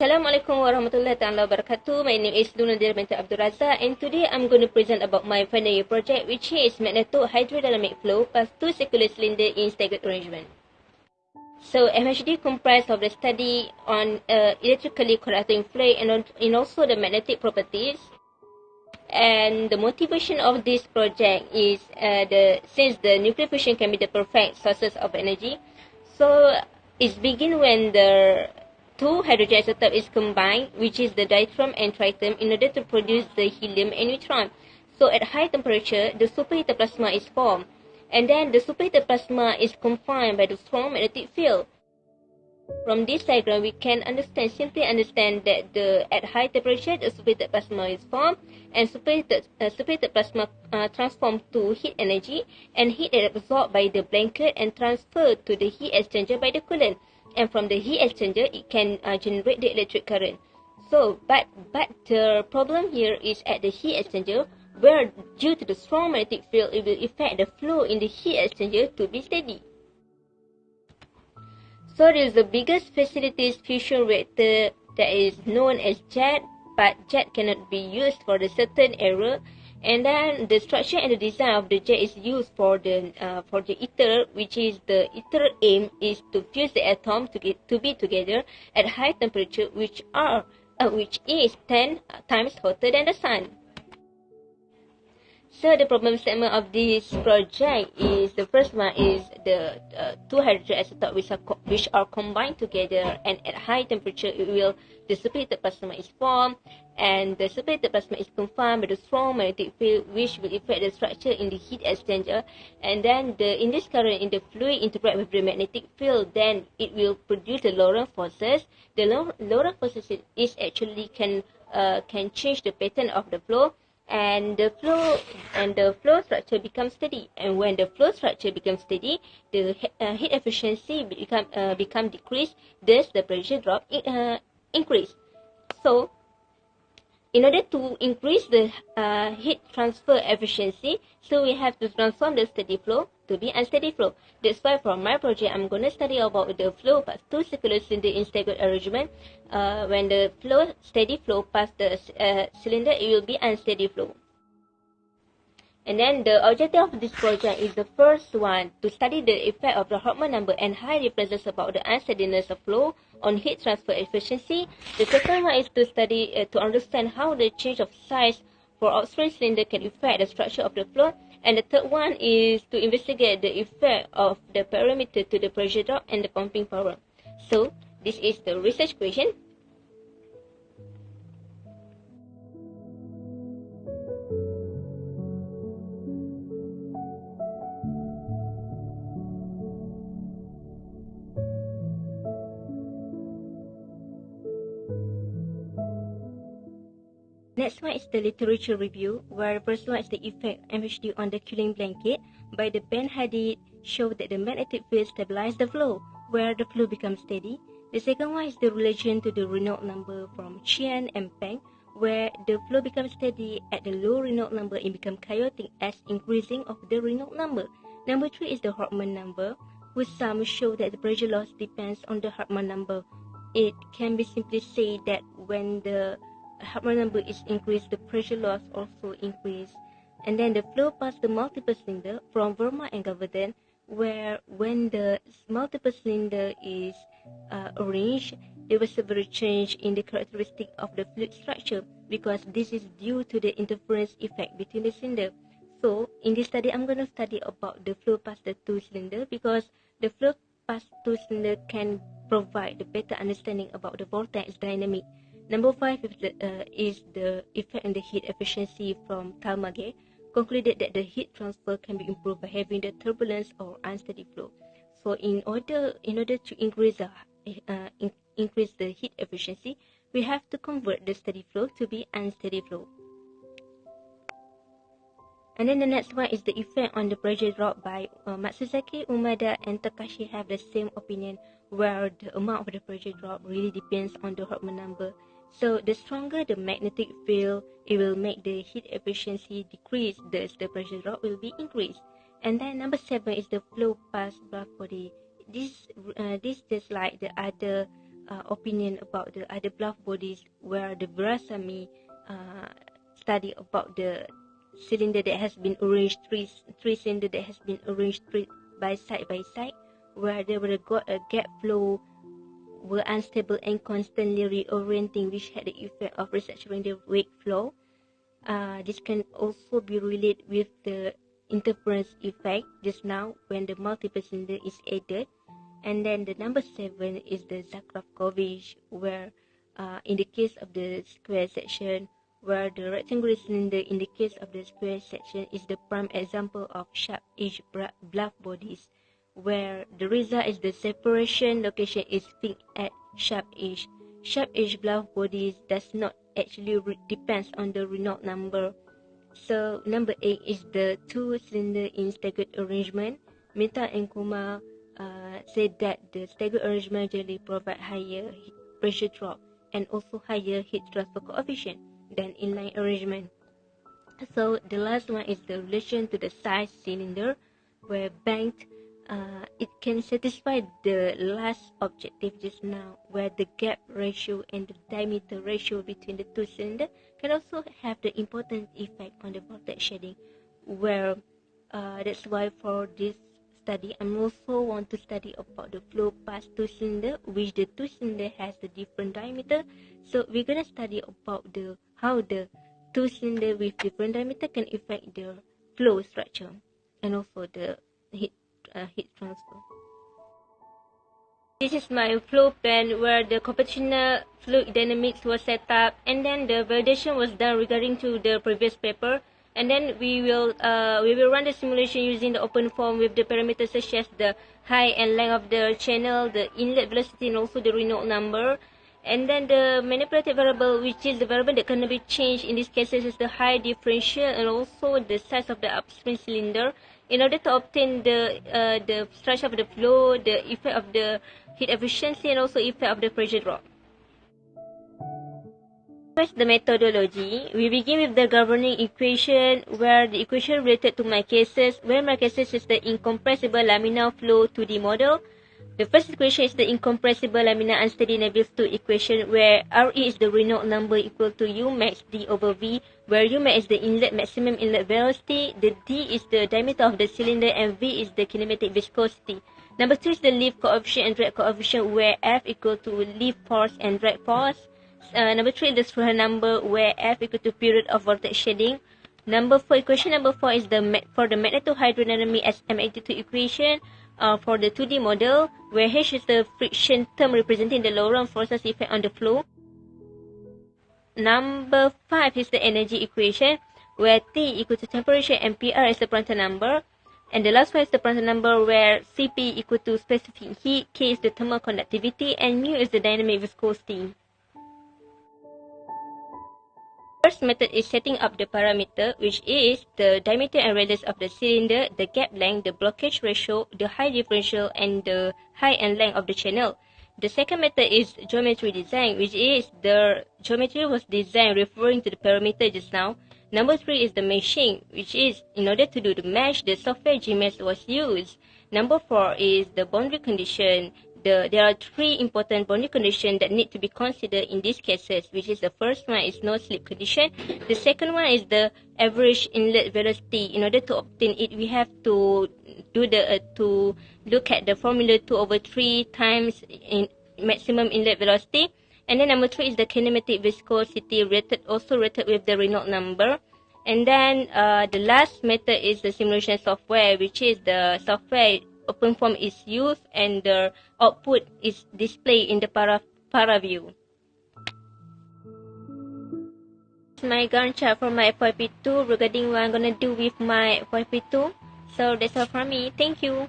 Assalamualaikum warahmatullahi wabarakatuh. My name is Luna Dirmenta Abdul Razak, and today I'm going to present about my final year project, which is Magnetohydrodynamic flow plus two circular cylinder in staggered arrangement. So MHD comprised of the study on electrically conducting fluid and also the magnetic properties. And the motivation of this project is since the nuclear fusion can be the perfect sources of energy, so it begins when the two hydrogen isotope is combined, which is the deuterium and tritium, in order to produce the helium and neutron. So at high temperature, the superheated plasma is formed, and then the superheated plasma is confined by the strong magnetic field. From this diagram, we can simply understand that at high temperature, the superheated plasma is formed, and superheated plasma transformed to heat energy, and heat is absorbed by the blanket and transferred to the heat exchanger by the coolant. And from the heat exchanger, it can generate the electric current. So, but the problem here is at the heat exchanger, where due to the strong magnetic field, it will affect the flow in the heat exchanger to be steady. So this is the biggest facilities fusion reactor that is known as jet, but jet cannot be used for the certain area. And then the structure and the design of the jet is used for the ether, which is the ether aim is to fuse the atom to be together at high temperature, which is 10 times hotter than the sun. So the problem statement of this project is, the first one is the two hydrogen isotopes which are combined together, and at high temperature the superheated plasma is formed, and the superheated plasma is confined by the strong magnetic field, which will affect the structure in the heat exchanger. And then the induced current in the fluid interact with the magnetic field, then it will produce the Lorentz forces. The Lorentz forces is actually can change the pattern of the flow. And the flow structure becomes steady. And when the flow structure becomes steady, the heat efficiency become decreased. Thus, the pressure drop increase. So, in order to increase the heat transfer efficiency, so we have to transform the steady flow to be unsteady flow. That's why for my project, I'm going to study about the flow past two circular cylinder in staggered arrangement. When the steady flow past the cylinder, it will be unsteady flow. And then the objective of this project is the first one, to study the effect of the Hartmann number and high represents about the unsteadiness of flow on heat transfer efficiency. The second one is to study to understand how the change of size for upstream cylinder can affect the structure of the flow. And the third one is to investigate the effect of the parameter to the pressure drop and the pumping power. So this is the research question. Next one is the literature review, where the first one is the effect MHD on the cooling blanket by the Ben Hadid showed that the magnetic field stabilizes the flow, where the flow becomes steady. The second one is the relation to the Reynolds number from Qian and Peng, where the flow becomes steady at the low Reynolds number and becomes chaotic as increasing of the Reynolds number. Number 3 is the Hartmann number, whose sum show that the pressure loss depends on the Hartmann number. It can be simply said that when the Hartmann number is increased, the pressure loss also increase. And then the flow past the multiple cylinder from Verma and Gavardin, where when the multiple cylinder is arranged, there was a very change in the characteristic of the fluid structure, because this is due to the interference effect between the cylinder. So in this study, I'm going to study about the flow past the two cylinder, because the flow past two cylinder can provide the better understanding about the vortex dynamic. Number 5 is the effect on the heat efficiency from Talmage, concluded that the heat transfer can be improved by having the turbulence or unsteady flow. So in order to increase the heat efficiency, we have to convert the steady flow to be unsteady flow. And then the next one is the effect on the pressure drop by Matsuzaki, Umeda, and Takashi have the same opinion, where the amount of the pressure drop really depends on the Hartmann number. So the stronger the magnetic field, it will make the heat efficiency decrease, thus the pressure drop will be increased. And then number 7 is the flow past black body. This just like the other opinion about the other bluff bodies, where the Virasamy study about the cylinder that has been arranged, three cylinder that has been arranged by side, where there were a gap flow were unstable and constantly reorienting, which had the effect of restructuring the wake flow. This can also be related with the interference effect just now when the multiple cylinder is added. And then the number 7 is the Zakharov-Kovic, where in the case of the square section, where the rectangular cylinder in the case of the square section is the prime example of sharp edge bluff bodies, where the result is the separation location is fixed at sharp edge. Sharp edge bluff bodies does not actually depends on the Reynolds number. So number 8 is the 2 cylinder in staggered arrangement. Mehta and Kumar said that the staggered arrangement generally provide higher pressure drop and also higher heat transfer coefficient than inline arrangement. So the last one is the relation to the size cylinder, where banked it can satisfy the last objective just now, where the gap ratio and the diameter ratio between the two cylinders can also have the important effect on the vortex shading, where that's why for this study I'm also want to study about the flow past two cylinder, which the two cylinder has the different diameter. So we're gonna study about how the two cylinder with different diameter can affect the flow structure and also the heat transfer. This is my flow plan where the computational fluid dynamics was set up, and then the validation was done regarding to the previous paper. And then we will run the simulation using the open form with the parameters such as the height and length of the channel, the inlet velocity, and also the Reynolds number. And then the manipulated variable, which is the variable that can be changed in this case, is the height differential and also the size of the upstream cylinder, in order to obtain the structure of the flow, the effect of the heat efficiency, and also effect of the pressure drop. First, the methodology. We begin with the governing equation, where the equation related to my cases, where my cases is the incompressible laminar flow 2D model. The first equation is the incompressible laminar unsteady Navier 2 equation, where RE is the Reynolds number equal to U max D over V, where U max is the inlet maximum inlet velocity, the D is the diameter of the cylinder, and V is the kinematic viscosity. Number 2 is the lift coefficient and drag coefficient, where F equal to lift force and drag force. Number 3 is the Struhe number, where F equal to period of vortex shading. Equation number 4 is for the magnetohydrodynamic SM82 equation for the 2D model, where H is the friction term representing the Laurent forces effect on the flow. Number 5 is the energy equation, where T equal to temperature and PR is the Prandtl number. And the last one is the Prandtl number, where Cp equal to specific heat, K is the thermal conductivity, and mu is the dynamic viscosity. First method is setting up the parameter, which is the diameter and radius of the cylinder, the gap length, the blockage ratio, the height differential, and the height and length of the channel. The second method is geometry design, which is the geometry was designed referring to the parameter just now. Number 3 is the meshing, which is in order to do the mesh, the software GMesh was used. Number 4 is the boundary condition. There are 3 important boundary conditions that need to be considered in these cases, which is the first one is no slip condition. The second one is the average inlet velocity. In order to obtain it, we have to do to look at the formula 2 over 3 times in maximum inlet velocity. And then number 3 is the kinematic viscosity, also rated with the Reynolds number. And then the last method is the simulation software, which is the software open form is used and the output is displayed in the para view. My Gantt chart for my FYP2 regarding what I'm gonna do with my FYP2. So that's all from me. Thank you.